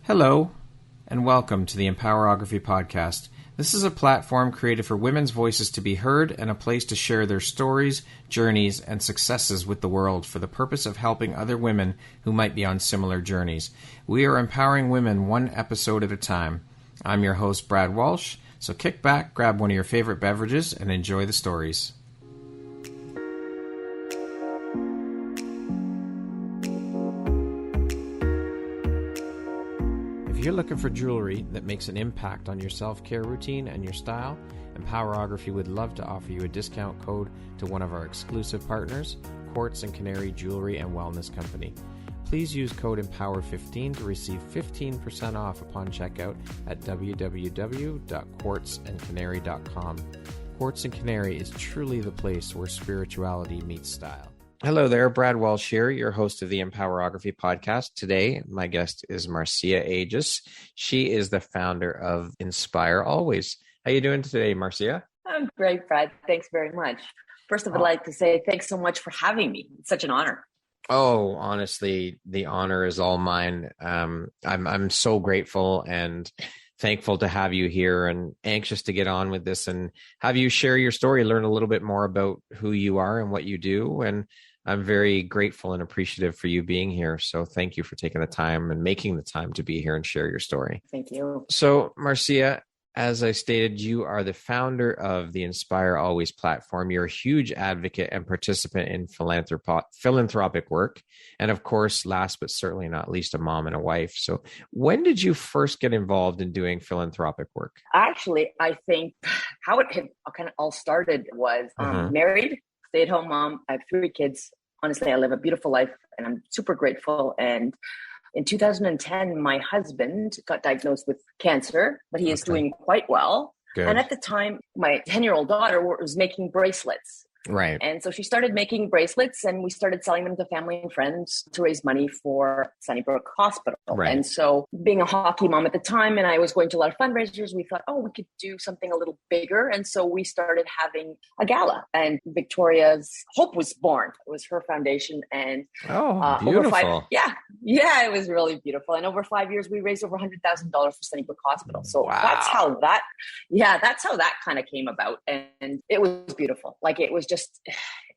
Hello, and welcome to the Empowerography Podcast. This is a platform created for women's voices to be heard and a place to share their stories, journeys, and successes with the world for the purpose of helping other women who might be on similar journeys. We are empowering women one episode at a time. I'm your host, Brad Walsh, so kick back, grab one of your favorite beverages, and enjoy the stories. If you're looking for jewelry that makes an impact on your self-care routine and your style, Empowerography would love to offer you a discount code to one of our exclusive partners, Quartz & Canary Jewelry and Wellness Company. Please use code EMPOWER15 to receive 15% off upon checkout at www.quartzandcanary.com. Quartz & Canary is truly the place where spirituality meets style. Hello there, Brad Walsh here, your host of the Empowerography Podcast. Today, my guest is Marcia Agius. She is the founder of Inspire Always. How are you doing today, Marcia? I'm great, Brad. Thanks very much. First of all, I'd like to say thanks so much for having me. It's such an honor. Oh, honestly, the honor is all mine. I'm so grateful and thankful to have you here and anxious to get on with this and have you share your story, learn a little bit more about who you are and what you do. And I'm very grateful and appreciative for you being here. So thank you for taking the time and making the time to be here and share your story. Thank you. So Marcia, as I stated, you are the founder of the Inspire Always platform. You're a huge advocate and participant in philanthropic work. And of course, last but certainly not least, a mom and a wife. So when did you first get involved in doing philanthropic work? Actually, I think how it kind of all started was married, stay-at-home mom. I have 3 kids. Honestly, I live a beautiful life and I'm super grateful. And in 2010, my husband got diagnosed with cancer, but he is doing quite well. Good. And at the time, my 10-year-old daughter was making bracelets. Right. And so she started making bracelets and we started selling them to family and friends to raise money for Sunnybrook Hospital. Right. And so being a hockey mom at the time, and I was going to a lot of fundraisers, we thought, we could do something a little bigger. And so we started having a gala and Victoria's Hope was born. It was her foundation. And beautiful. It was really beautiful. And over 5 years, we raised over $100,000 for Sunnybrook Hospital. So that's how that kind of came about. And it was beautiful. Like it was just,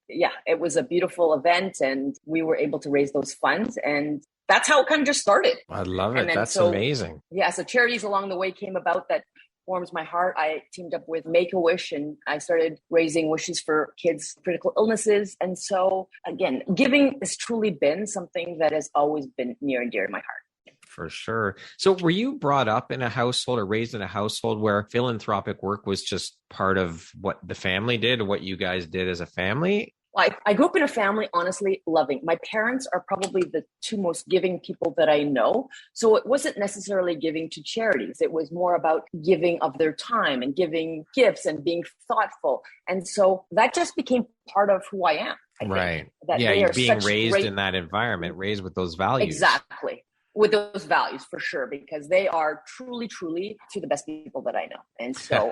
it was a beautiful event and we were able to raise those funds and that's how it kind of just started. I love it. That's amazing. Yeah. So charities along the way came about that warms my heart. I teamed up with Make-A-Wish and I started raising wishes for kids' with critical illnesses. And so again, giving has truly been something that has always been near and dear to my heart. For sure. So were you brought up in a household or raised in a household where philanthropic work was just part of what the family did or what you guys did as a family? I grew up in a family, honestly, loving. My parents are probably the 2 most giving people that I know. So it wasn't necessarily giving to charities. It was more about giving of their time and giving gifts and being thoughtful. And so that just became part of who I am. Right. You're being raised in that environment, raised with those values. Exactly. With those values for sure, because they are truly, truly to the best people that I know. And so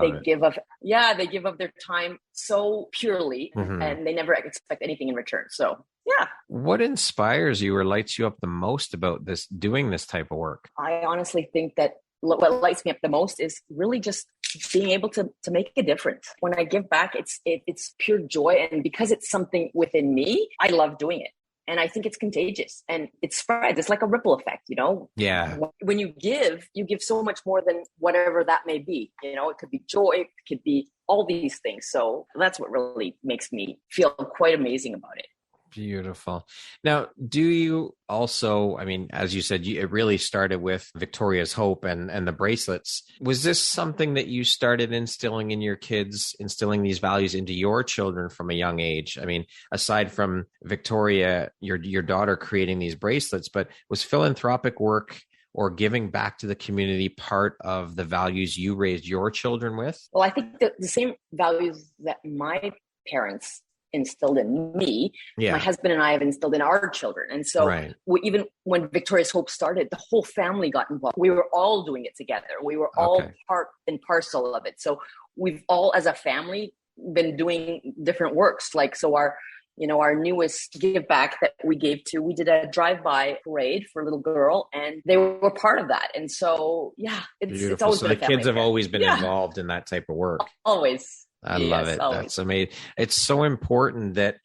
they give of their time so purely and they never expect anything in return. So, yeah. What inspires you or lights you up the most about doing this type of work? I honestly think that what lights me up the most is really just being able to make a difference. When I give back, it's pure joy. And because it's something within me, I love doing it. And I think it's contagious and it spreads. It's like a ripple effect, you know? Yeah. When you give so much more than whatever that may be. You know, it could be joy, it could be all these things. So that's what really makes me feel quite amazing about it. Beautiful. Now, do you also, as you said, it really started with Victoria's Hope and the bracelets. Was this something that you started instilling in your kids, instilling these values into your children from a young age? Aside from Victoria, your daughter creating these bracelets, but was philanthropic work or giving back to the community part of the values you raised your children with? Well, I think the same values that my parents instilled in me, my husband and I have instilled in our children. And so even when Victoria's Hope started, the whole family got involved. We were all doing it together. We were all part and parcel of it. So we've all, as a family, been doing different works. So our our newest give back that we gave to, we did a drive-by parade for a little girl, and they were part of that. And so, yeah, it's always so been the kids have always been involved in that type of work. Always. I love it. Always. That's amazing. It's so important that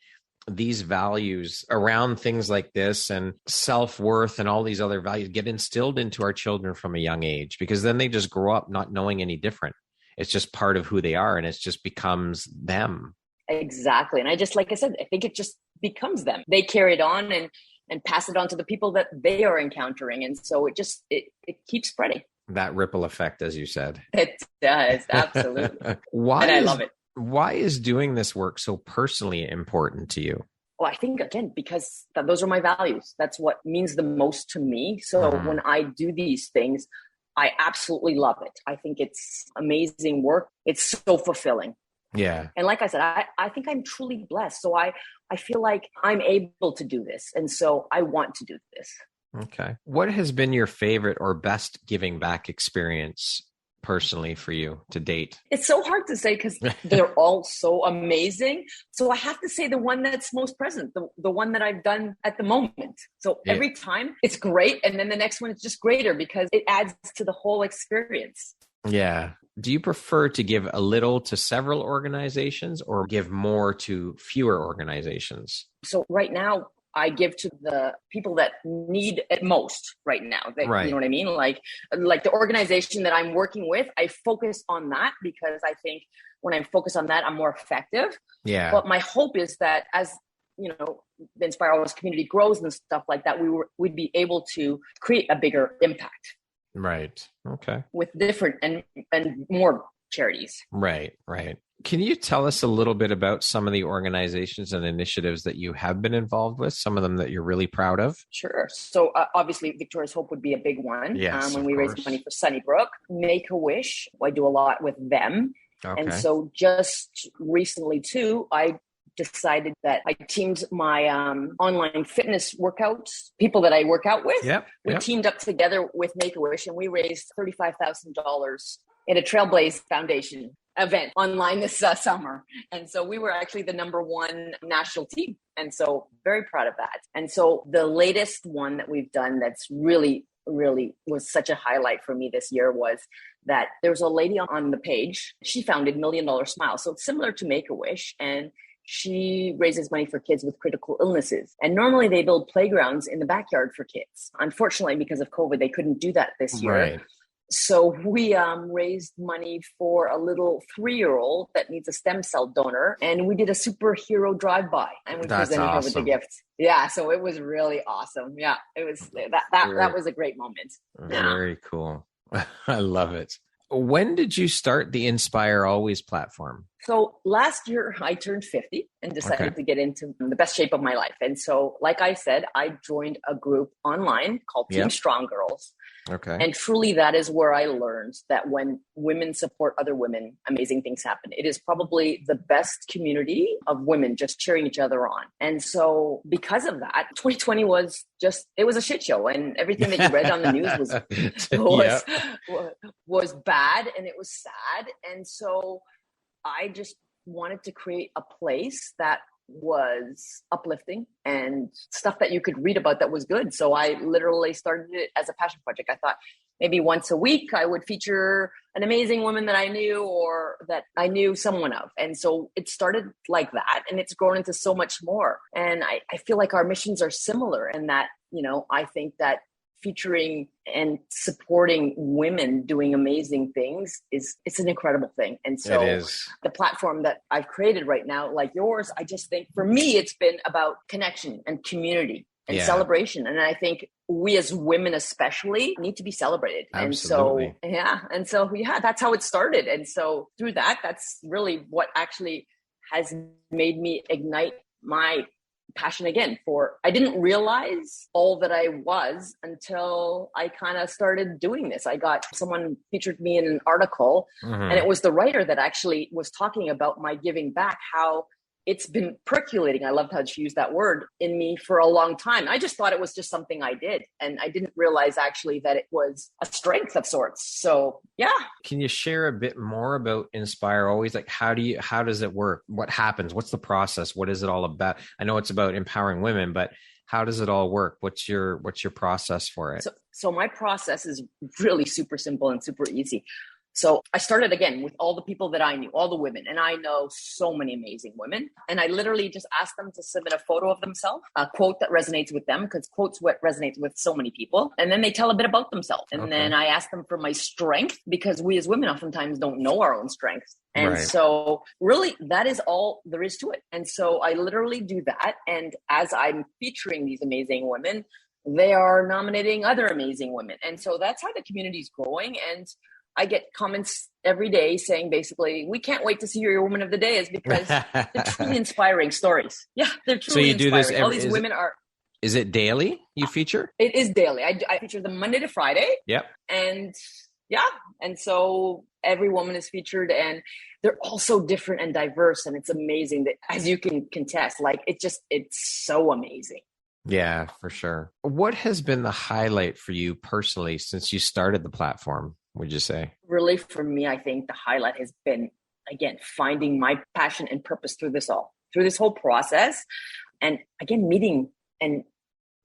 these values around things like this and self-worth and all these other values get instilled into our children from a young age, because then they just grow up not knowing any different. It's just part of who they are, and it just becomes them. Exactly. And like I said, I think it just becomes them. They carry it on and pass it on to the people that they are encountering. And so it keeps spreading. That ripple effect, as you said. It does. Absolutely. I love it. Why is doing this work so personally important to you? Well, I think, again, because those are my values. That's what means the most to me. So when I do these things, I absolutely love it. I think it's amazing work. It's so fulfilling. Yeah. And like I said, I think I'm truly blessed. So I feel like I'm able to do this. And so I want to do this. Okay. What has been your favorite or best giving back experience personally for you to date? It's so hard to say because they're all so amazing. So I have to say the one that's most present, the one that I've done at the moment. So every time it's great. And then the next one is just greater because it adds to the whole experience. Yeah. Do you prefer to give a little to several organizations or give more to fewer organizations? So right now, I give to the people that need it most right now. Right. You know what I mean? Like the organization that I'm working with, I focus on that because I think when I'm focused on that, I'm more effective. Yeah. But my hope is that as, the Inspire Always community grows and stuff like that, we'd be able to create a bigger impact. Right. Okay. With different and more charities. Right. Can you tell us a little bit about some of the organizations and initiatives that you have been involved with, some of them that you're really proud of? Sure. So obviously Victoria's Hope would be a big one. Yes, when we raise money for Sunnybrook. Make-A-Wish, I do a lot with them. Okay. And so just recently too, I decided that I teamed my online fitness workouts, people that I work out with. We teamed up together with Make-A-Wish, and we raised $35,000 in a Trailblaze Foundation event online this summer. And so we were actually the #1 national team. And so very proud of that. And so the latest one that we've done that's really, really was such a highlight for me this year was that there's a lady on the page. She founded $1 Million Smile. So it's similar to Make-A-Wish. And she raises money for kids with critical illnesses. And normally they build playgrounds in the backyard for kids. Unfortunately, because of COVID, they couldn't do that this year. Right. So we raised money for a little 3-year-old that needs a stem cell donor. And we did a superhero drive-by and we presented her with the gift. Yeah. So it was really awesome. Yeah. It was that was a great moment. Very cool. I love it. When did you start the Inspire Always platform? So last year I turned 50 and decided to get into the best shape of my life. And so, like I said, I joined a group online called Team Strong Girls. Okay. And truly that is where I learned that when women support other women, amazing things happen. It is probably the best community of women just cheering each other on. And so because of that, 2020 it was a shit show, and everything that you read on the news was bad and it was sad. And so I just wanted to create a place that was uplifting and stuff that you could read about that was good. So I literally started it as a passion project. I thought maybe once a week I would feature an amazing woman that I knew or that I knew someone of. And so it started like that, and it's grown into so much more. And I feel like our missions are similar in that, I think that featuring and supporting women doing amazing things it's an incredible thing. And so the platform that I've created right now, like yours, I just think for me, it's been about connection and community and celebration. And I think we as women especially need to be celebrated. Absolutely. And so that's how it started. And so through that's really what actually has made me ignite my passion again I didn't realize all that I was until I kind of started doing this. Someone featured me in an article and it was the writer that actually was talking about my giving back, how it's been percolating. I loved how she used that word in me for a long time. I just thought it was just something I did. And I didn't realize actually that it was a strength of sorts. So yeah. Can you share a bit more about Inspire Always? Like, how does it work? What happens? What's the process? What is it all about? I know it's about empowering women, but how does it all work? What's your process for it? So my process is really super simple and super easy. So I started again with all the people that I knew, all the women, and I know so many amazing women. And I literally just asked them to submit a photo of themselves, a quote that resonates with them, because quotes what resonates with so many people. And then they tell a bit about themselves. And then I asked them for my strength, because we as women oftentimes don't know our own strengths. And so really that is all there is to it. And so I literally do that. And as I'm featuring these amazing women, they are nominating other amazing women. And so that's how the community is growing. And I get comments every day saying basically, we can't wait to see your woman of the day, is because they're truly inspiring stories. Yeah, they're truly inspiring. So you do this all these women are. Is it daily you feature? It is daily. I feature them Monday to Friday. Yep. And yeah. And so every woman is featured, and they're all so different and diverse. And it's amazing that, as you can contest, like it's so amazing. Yeah, for sure. What has been the highlight for you personally since you started the platform, would you say? Really, for me, I think the highlight has been, again, finding my passion and purpose through this whole process. And again, meeting, and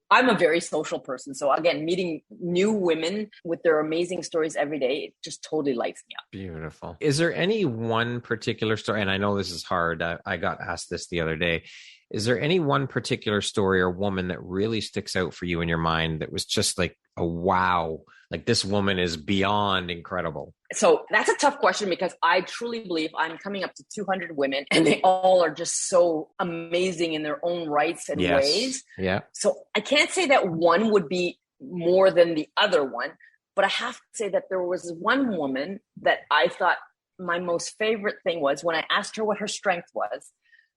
I'm a very social person. So again, meeting new women with their amazing stories every day, it just totally lights me up. Beautiful. Is there any one particular story? And I know this is hard. I got asked this the other day. Is there any one particular story or woman that really sticks out for you in your mind that was just like a wow, like this woman is beyond incredible? So that's a tough question, because I truly believe I'm coming up to 200 women, and they all are just so amazing in their own rights and ways. Yeah. So I can't say that one would be more than the other one, but I have to say that there was one woman that I thought my most favorite thing was when I asked her what her strength was.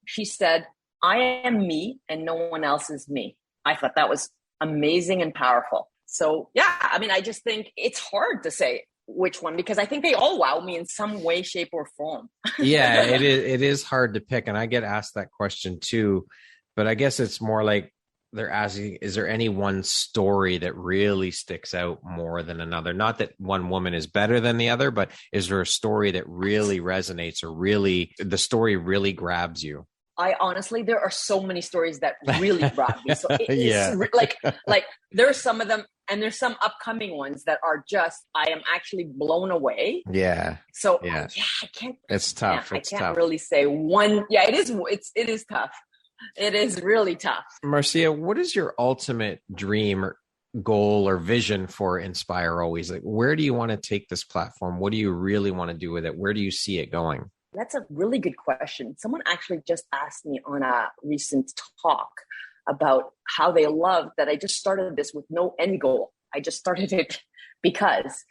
She said, "I am me and no one else is me." I thought that was amazing and powerful. So yeah, I mean, I just think it's hard to say which one, because I think they all wow me in some way, shape, or form. Yeah, it is hard to pick. And I get asked that question too, but I guess it's more like they're asking, is there any one story that really sticks out more than another? Not that one woman is better than the other, but is there a story that really resonates, or really the story really grabs you? I honestly, there are so many stories that really grab me. So it's like there's some of them, and there's some upcoming ones that are just, I am actually blown away. Yeah. So yeah, I can't. It's tough. I can't really say one. Yeah, it is. It is tough. It is really tough. Marcia, what is your ultimate dream or goal or vision for Inspire Always? Like, where do you want to take this platform? What do you really want to do with it? Where do you see it going? That's a really good question. Someone actually just asked me on a recent talk about how they love that I just started this with no end goal. I just started it because,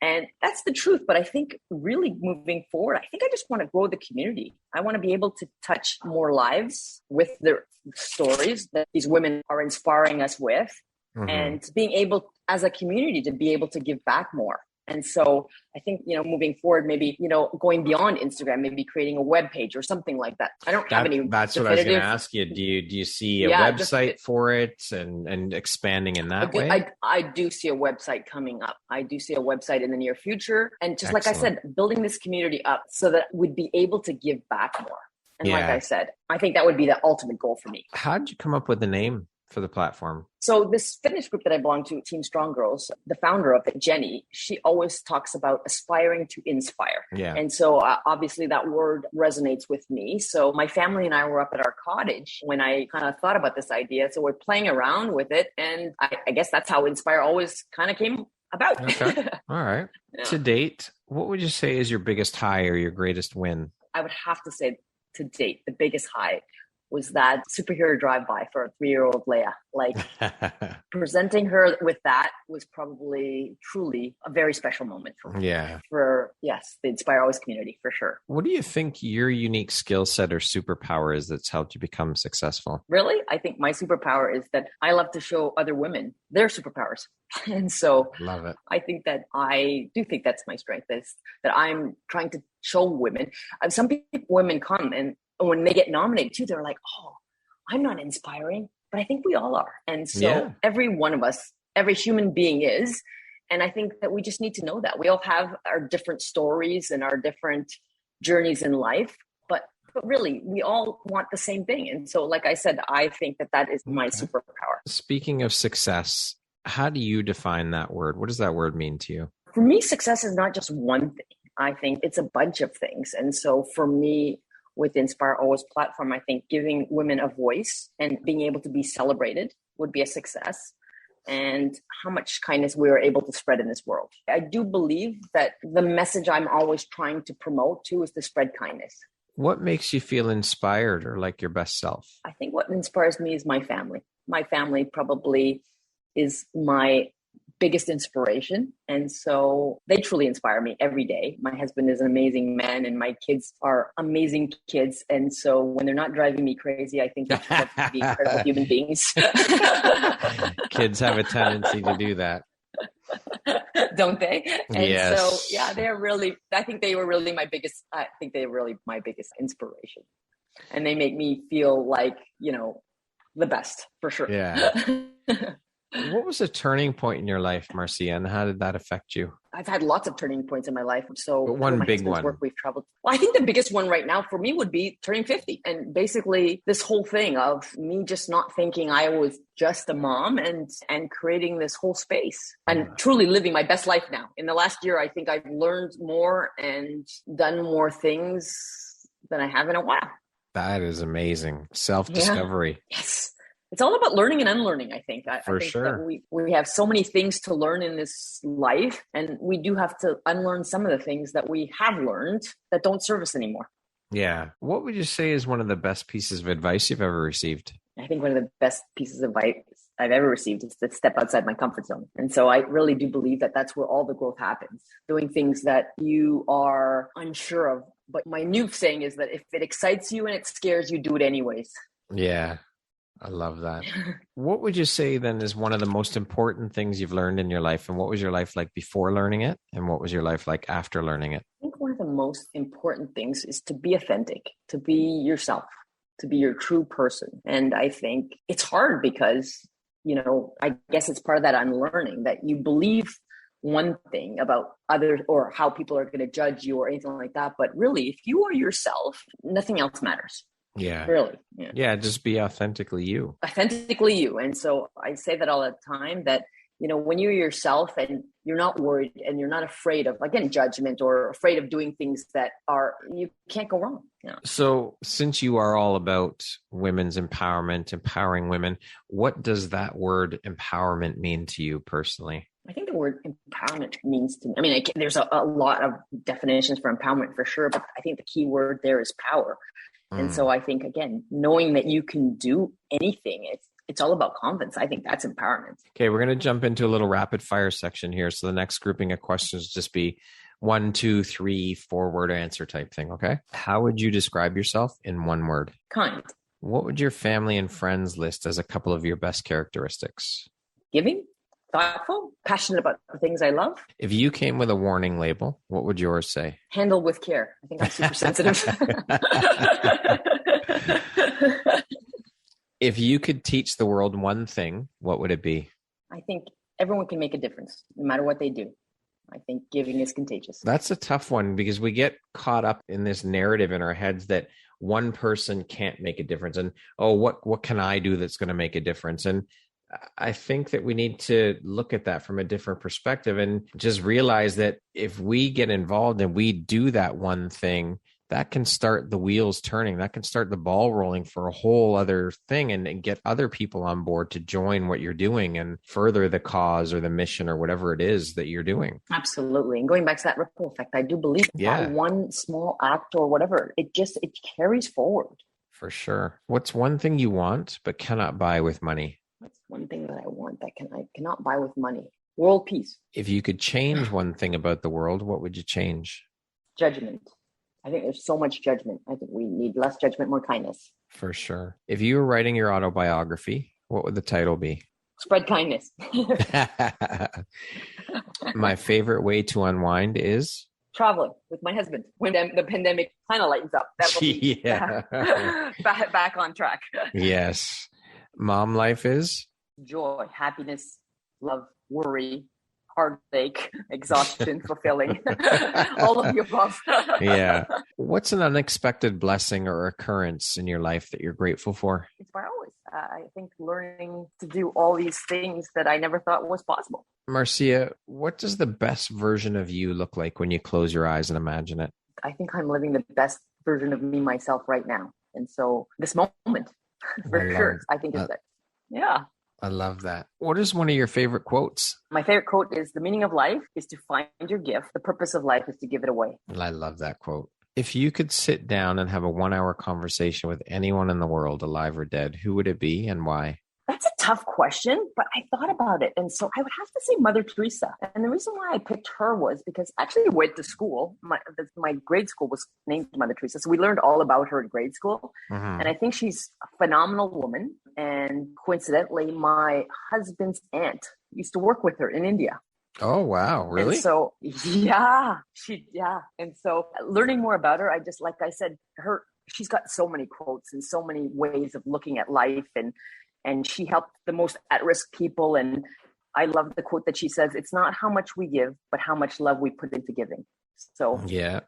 and that's the truth. But I think really moving forward, I think I just want to grow the community. I want to be able to touch more lives with their stories that these women are inspiring us with, and being able as a community to be able to give back more. And so I think, moving forward, maybe, going beyond Instagram, maybe creating a web page or something like that. I don't have any. That's what I was going to ask you. Do you see a website for it and expanding in that way? I do see a website coming up. I do see a website in the near future. And just like I said, building this community up so that we'd be able to give back more. And like I said, I think that would be the ultimate goal for me. How did you come up with the name for the platform? So this fitness group that I belong to, Team Strong Girls, the founder of it, Jenny, she always talks about aspiring to inspire. Yeah. And so obviously that word resonates with me. So my family and I were up at our cottage when I kind of thought about this idea. So we're playing around with it. And I guess that's how Inspire always kind of came about. Okay. All right. Yeah. To date, what would you say is your biggest high or your greatest win? I would have to say to date, the biggest high was that superhero drive-by for a 3-year-old Leia. Like presenting her with that was probably truly a very special moment for me. Yeah. For, yes, the Inspire Always community, for sure. What do you think your unique skill set or superpower is that's helped you become successful? Really? I think my superpower is that I love to show other women their superpowers. And so love it. I think that I do think that's my strength, is that I'm trying to show women. Some women come and when they get nominated too, they're like, oh, I'm not inspiring, but I think we all are. And so every one of us, every human being is. And I think that we just need to know that we all have our different stories and our different journeys in life, but really we all want the same thing. And so, like I said, I think that is my superpower. Speaking of success, how do you define that word? What does that word mean to you? For me, success is not just one thing. I think it's a bunch of things. And so for me, with the Inspire Always platform, I think giving women a voice and being able to be celebrated would be a success. And how much kindness we are able to spread in this world. I do believe that the message I'm always trying to promote too is to spread kindness. What makes you feel inspired or like your best self? I think what inspires me is my family. My family probably is my biggest inspiration. And so they truly inspire me every day. My husband is an amazing man and my kids are amazing kids. And so when they're not driving me crazy, I think they're to be incredible human beings. Kids have a tendency to do that. Don't they? And yes. So, yeah, I think they were really my biggest inspiration. And they make me feel like, the best for sure. Yeah. What was a turning point in your life, Marcia, and how did that affect you? I've had lots of turning points in my life. So but one big one. Work, we've traveled. Well, I think the biggest one right now for me would be turning 50. And basically this whole thing of me just not thinking I was just a mom and creating this whole space and truly living my best life now. In the last year, I think I've learned more and done more things than I have in a while. That is amazing. Self-discovery. Yeah. Yes. It's all about learning and unlearning, I think. I think sure. That we have so many things to learn in this life, and we do have to unlearn some of the things that we have learned that don't serve us anymore. Yeah. What would you say is one of the best pieces of advice you've ever received? I think one of the best pieces of advice I've ever received is to step outside my comfort zone. And so I really do believe that that's where all the growth happens, doing things that you are unsure of. But my new saying is that if it excites you and it scares you, do it anyways. Yeah. I love that. What would you say then is one of the most important things you've learned in your life? And what was your life like before learning it? And what was your life like after learning it? I think one of the most important things is to be authentic, to be yourself, to be your true person. And I think it's hard because, I guess it's part of that unlearning that you believe one thing about others or how people are going to judge you or anything like that. But really, if you are yourself, nothing else matters. Yeah. Really. Yeah. Just be authentically you. Authentically you. And so I say that all the time that, when you're yourself and you're not worried and you're not afraid of, again, judgment or afraid of doing things that you can't go wrong. So since you are all about women's empowerment, empowering women, what does that word empowerment mean to you personally? I think the word empowerment means to me, there's a lot of definitions for empowerment for sure, but I think the key word there is power. And so I think, again, knowing that you can do anything, it's all about confidence. I think that's empowerment. Okay, we're going to jump into a little rapid fire section here. So the next grouping of questions just be 1, 2, 3, 4-word answer type thing. Okay. How would you describe yourself in one word? Kind. What would your family and friends list as a couple of your best characteristics? Giving. Thoughtful, passionate about the things I love. If you came with a warning label, what would yours say? Handle with care. I think I'm super sensitive. If you could teach the world one thing, what would it be? I think everyone can make a difference, no matter what they do. I think giving is contagious. That's a tough one because we get caught up in this narrative in our heads that one person can't make a difference. And, what can I do that's going to make a difference? And I think that we need to look at that from a different perspective and just realize that if we get involved and we do that one thing, that can start the wheels turning. That can start the ball rolling for a whole other thing and get other people on board to join what you're doing and further the cause or the mission or whatever it is that you're doing. Absolutely. And going back to that ripple effect, I do believe that one small act or whatever, it carries forward. For sure. What's one thing you want but cannot buy with money? That's one thing that I want that I cannot buy with money. World peace. If you could change one thing about the world, what would you change? Judgment. I think there's so much judgment. I think we need less judgment, more kindness. For sure. If you were writing your autobiography, what would the title be? Spread kindness. My favorite way to unwind is? Traveling with my husband when the pandemic kind of lightens up. That'll be back on track. Yes. Mom life is? Joy, happiness, love, worry, heartache, exhaustion, fulfilling, all of the above. Yeah. What's an unexpected blessing or occurrence in your life that you're grateful for? It's by always. I think learning to do all these things that I never thought was possible. Marcia, what does the best version of you look like when you close your eyes and imagine it? I think I'm living the best version of me myself right now. And so this moment, for sure, I think is that. Yeah. I love that. What is one of your favorite quotes? My favorite quote is, the meaning of life is to find your gift. The purpose of life is to give it away. I love that quote. If you could sit down and have a 1-hour conversation with anyone in the world, alive or dead, who would it be and why? That's a tough question, but I thought about it. And so I would have to say Mother Teresa. And the reason why I picked her was because I actually went to school. My grade school was named Mother Teresa. So we learned all about her in grade school. Mm-hmm. And I think she's a phenomenal woman. And coincidentally, my husband's aunt used to work with her in India. Oh, wow. Really? And so, yeah. And so learning more about her, I just, like I said, she's got so many quotes and so many ways of looking at life, and she helped the most at-risk people. And I love the quote that she says, it's not how much we give, but how much love we put into giving. So, yeah.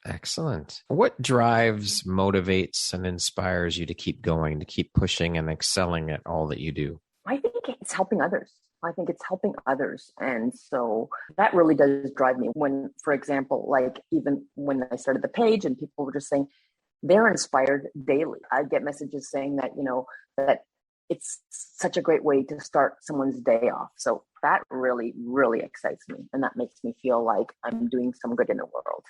Excellent. What drives, motivates, and inspires you to keep going, to keep pushing and excelling at all that you do? I think it's helping others. And so that really does drive me when, for example, like even when I started the page and people were just saying they're inspired daily. I get messages saying that, that it's such a great way to start someone's day off. So that really, really excites me. And that makes me feel like I'm doing some good in the world.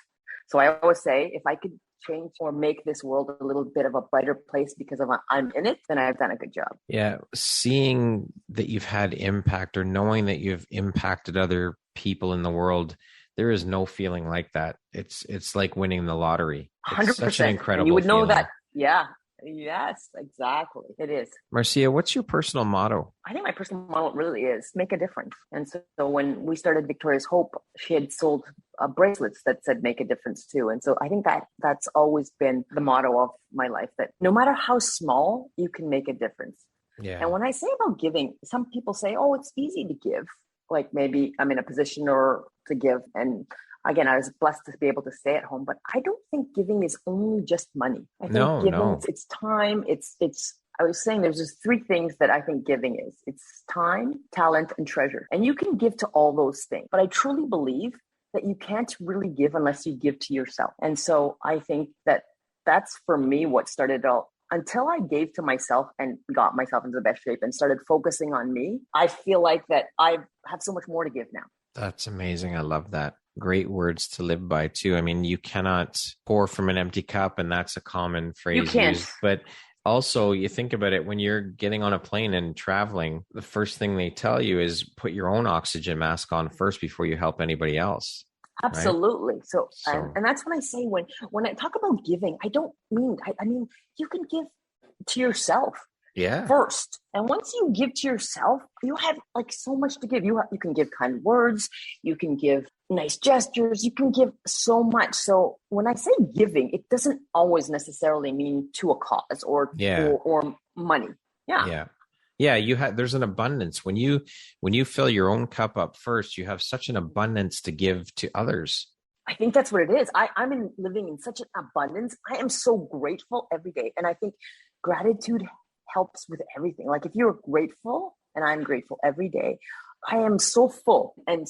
So I always say, if I could change or make this world a little bit of a brighter place because I'm in it, then I've done a good job. Yeah. Seeing that you've had impact or knowing that you've impacted other people in the world, there is no feeling like that. It's like winning the lottery. It's 100%. such an incredible and you would know feeling. that. Yeah. Yes, exactly. It is. Marcia, what's your personal motto? I think my personal motto really is make a difference. And so when we started Victoria's Hope, she had sold bracelets that said make a difference too. And so I think that's always been the motto of my life, that no matter how small, you can make a difference. Yeah. And when I say about giving, some people say, oh, it's easy to give. Like maybe I'm in a position or to give. And again, I was blessed to be able to stay at home, but I don't think giving is only just money. I think giving, it's time. I was saying there's just 3 things that I think giving is. It's time, talent, and treasure. And you can give to all those things. But I truly believe that you can't really give unless you give to yourself. And so I think that's for me what started it all. Until I gave to myself and got myself into the best shape and started focusing on me, I feel like that I have so much more to give now. That's amazing. I love that. Great words to live by too. I mean, you cannot pour from an empty cup, and that's a common phrase you can't. used. But also, you think about it, when you're getting on a plane and traveling, the first thing they tell you is put your own oxygen mask on first before you help anybody else. Absolutely. Right? So and that's what I say when I talk about giving, I don't mean, I mean, you can give to yourself. First. And once you give to yourself, you have like so much to give. You can give kind words, you can give nice gestures, you can give so much. So when I say giving, it doesn't always necessarily mean to a cause or money. There's an abundance when you fill your own cup up first. You have such an abundance to give to others. I think that's what it is. I'm living in such an abundance. I am so grateful every day, and I think gratitude helps with everything. Like if you're grateful, and I'm grateful every day, I am so full and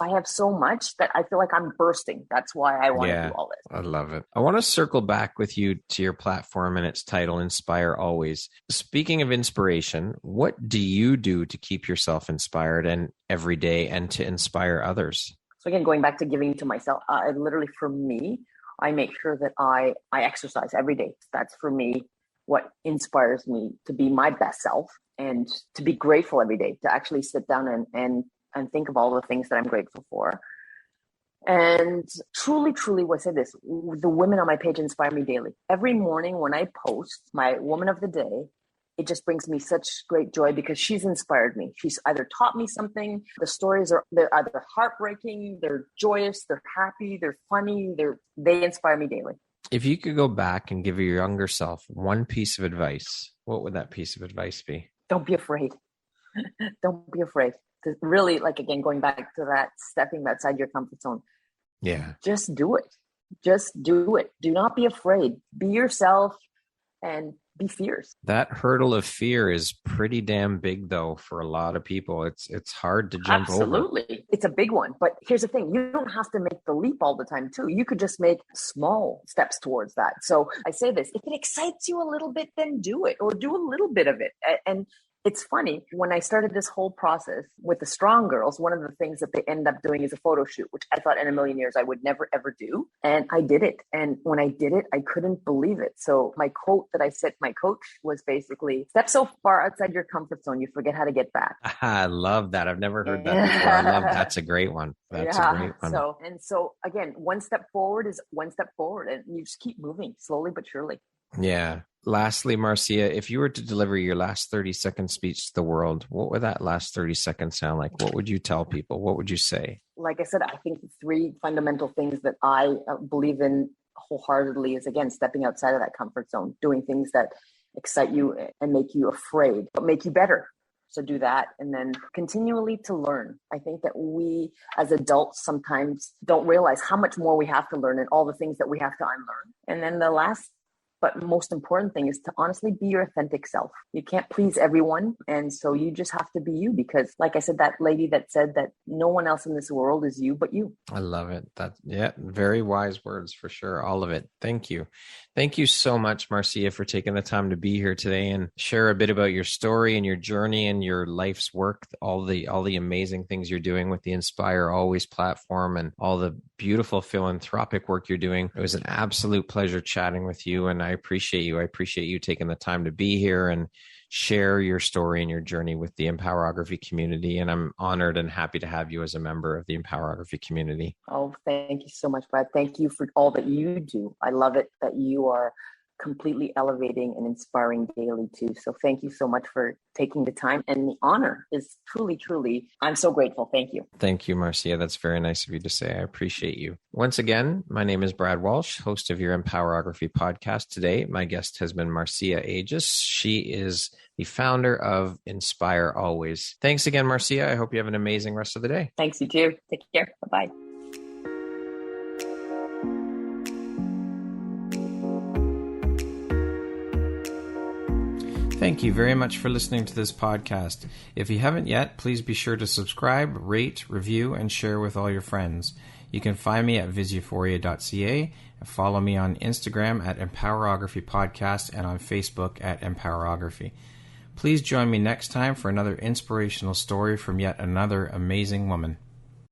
I have so much that I feel like I'm bursting. That's why I want to do all this. I love it. I want to circle back with you to your platform and its title, Inspire Always. Speaking of inspiration, what do you do to keep yourself inspired and every day and to inspire others? So again, going back to giving to myself, literally for me, I make sure that I exercise every day. That's for me what inspires me to be my best self and to be grateful every day, to actually sit down and think of all the things that I'm grateful for. And truly, I say this, the women on my page inspire me daily. Every morning when I post my woman of the day, it just brings me such great joy because she's inspired me. She's either taught me something. The stories they're either heartbreaking, they're joyous, they're happy, they're funny, they inspire me daily. If you could go back and give your younger self one piece of advice, what would that piece of advice be? Don't be afraid. Don't be afraid. Really, like, again, going back to that, stepping outside your comfort zone. Yeah. Just do it. Just do it. Do not be afraid. Be yourself and be fierce. That hurdle of fear is pretty damn big, though, for a lot of people. It's hard to jump over. Absolutely. It's a big one. But here's the thing. You don't have to make the leap all the time, too. You could just make small steps towards that. So I say this, if it excites you a little bit, then do it, or do a little bit of it. And it's funny, when I started this whole process with the Strong Girls, one of the things that they end up doing is a photo shoot, which I thought in a million years I would never, ever do. And I did it. And when I did it, I couldn't believe it. So my quote that I said to my coach was basically, step so far outside your comfort zone, you forget how to get back. I love that. I've never heard that before. I love that's a great one. That's a great one. So again, one step forward is one step forward, and you just keep moving slowly but surely. Yeah. Lastly, Marcia, if you were to deliver your last 30-second speech to the world, what would that last 30 seconds sound like? What would you tell people? What would you say? Like I said, I think the three fundamental things that I believe in wholeheartedly is, again, stepping outside of that comfort zone, doing things that excite you and make you afraid, but make you better. So do that. And then continually to learn. I think that we as adults sometimes don't realize how much more we have to learn and all the things that we have to unlearn. And then the last but most important thing is to honestly be your authentic self. You can't please everyone. And so you just have to be you because, like I said, that lady that said that no one else in this world is you but you. I love it. Very wise words for sure. All of it. Thank you. Thank you so much, Marcia, for taking the time to be here today and share a bit about your story and your journey and your life's work, all the amazing things you're doing with the Inspire Always platform and all the beautiful philanthropic work you're doing. It was an absolute pleasure chatting with you, and I appreciate you. I appreciate you taking the time to be here and share your story and your journey with the Empowerography community. And I'm honored and happy to have you as a member of the Empowerography community. Oh, thank you so much, Brad. Thank you for all that you do. I love it that you are completely elevating and inspiring daily too. So thank you so much for taking the time, and the honor is truly, I'm so grateful. Thank you. Thank you, Marcia. That's very nice of you to say. I appreciate you. Once again, my name is Brad Walsh, host of your Empowerography podcast. Today, my guest has been Marcia Agius. She is the founder of Inspire Always. Thanks again, Marcia. I hope you have an amazing rest of the day. Thanks, you too. Take care. Bye-bye. Thank you very much for listening to this podcast. If you haven't yet, please be sure to subscribe, rate, review, and share with all your friends. You can find me at visuphoria.ca and follow me on Instagram at Empowerography Podcast and on Facebook at Empowerography. Please join me next time for another inspirational story from yet another amazing woman.